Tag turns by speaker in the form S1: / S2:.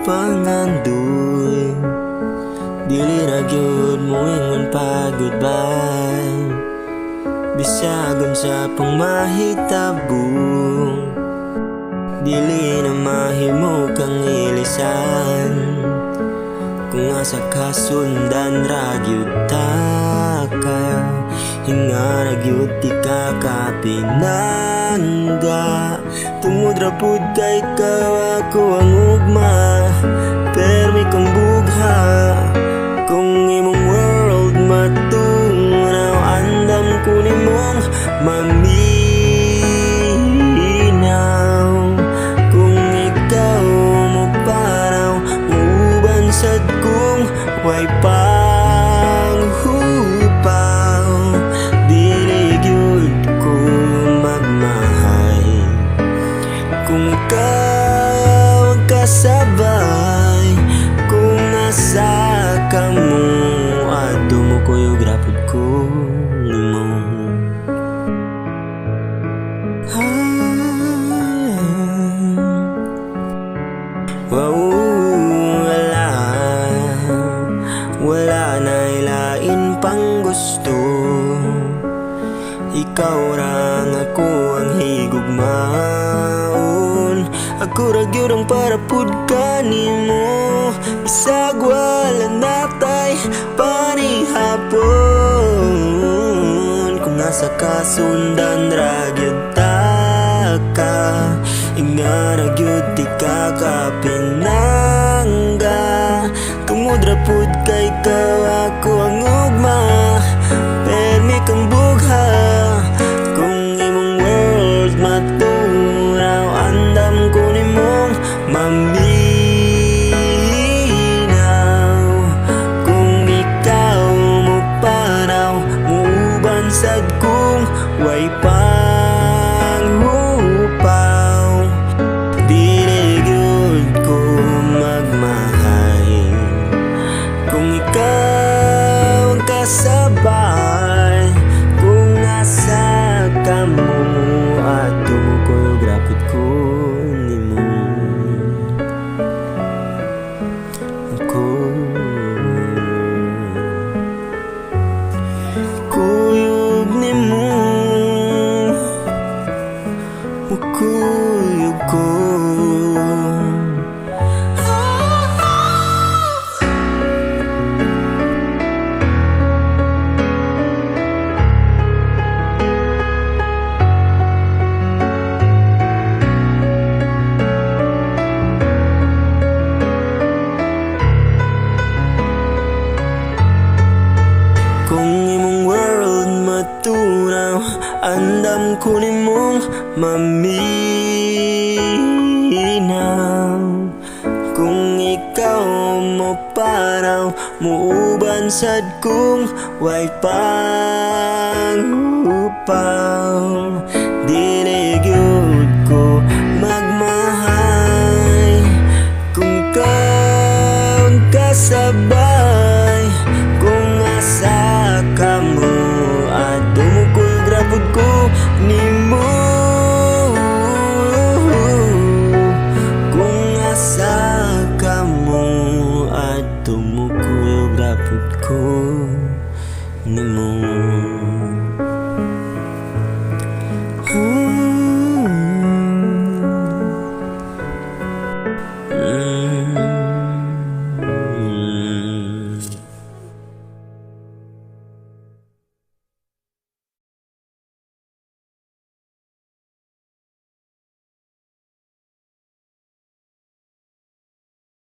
S1: pangandoy, dili ra gyud moingon pa goodbye. Bisagon sa pangmahitabong, dili na mahimo kang ilisan. Kung asa kasundan ra gyud ta ka, hinga ra gyud ti kakapinangga. Tungod ra pud kay ikaw ako ang ugma, permi kang bugha. Kung imong world matunaw, andam ko nimong maminaw. Kung ikaw mo paraw, ubansad kong way panghupaw. Dili gyud ko magmahay kung ikaw ang kasabay. Kung nasa ka mo, ato mo kuyog rapod ko nimo. Wala na ilain pang gusto, ikaw rang ako ang higugmaon. Ako ra gyud ang para pud kanimo, bisag wala natay panihapon. Kung nasa kasundan ra gyud ta ka, inga ra gyud ti kakapinangga. Tungod ra pud kay ikaw ako ang ugma, permi kang bugha. Kung imong world matunaw, andam ko nimong maminaw. Kung ikaw mo paraw, muubansad kong way panghupaw. Dili gyud ko magmahay kung ikaw ang kasabay. Kung asa ka mo, ato mo kuyog rapod ko nimo. Kuyog nimo, kuyog ko. Kung imong world matunaw, andam ko nimong maminaw. Kung ikaw mo paraw, muubansad kong way panghupaw. Dili gyud ko magmahay kung ikaw ang kasabay. Kung asa ka mo, ato mo kuyog rapod ko nimo. Kung asa ka mo, ato mo kuyog rapod ko nimo.